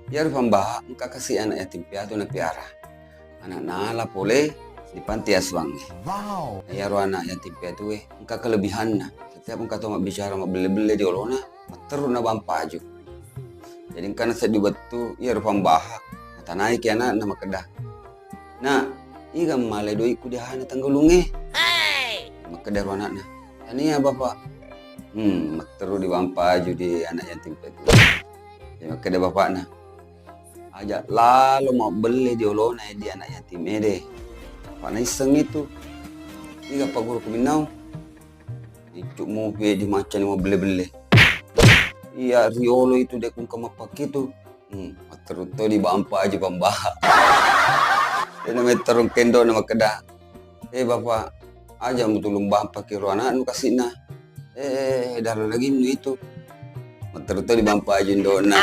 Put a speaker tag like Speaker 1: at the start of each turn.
Speaker 1: Ya pambah engka kasih anak yatim piatu na piara. Anak nala pole di panti asuhan. Wow. Ya anak yatim piatu engka kelebihan na. Setiap engka tuh bicara mau beli-beli di olona, terus na bampaju. Jadi engka na sedih betul ya pambah. Kata naik ya anak nama kedah. Nah, iga male doi ku dia hana tanggulunge. Hey. Makedah anak na. Ini ya bapak. Terus di bampaju di anak yatim piatu. Ya makedah bapak na. Ajak lalu mau beli di olona di anak yatim deh. Pak iseng itu. Iga pak guru kuminau. Itu mau di macan mau beli-beli. Iya riolo itu dek kung kamapak itu. Terus di bampa aja bambah. Ini meterung kendo nama kedah. Bapak aja mau tulung bampa kiro anak nu kasih nah. Darah lagi itu. Terus di bampa aja ndona.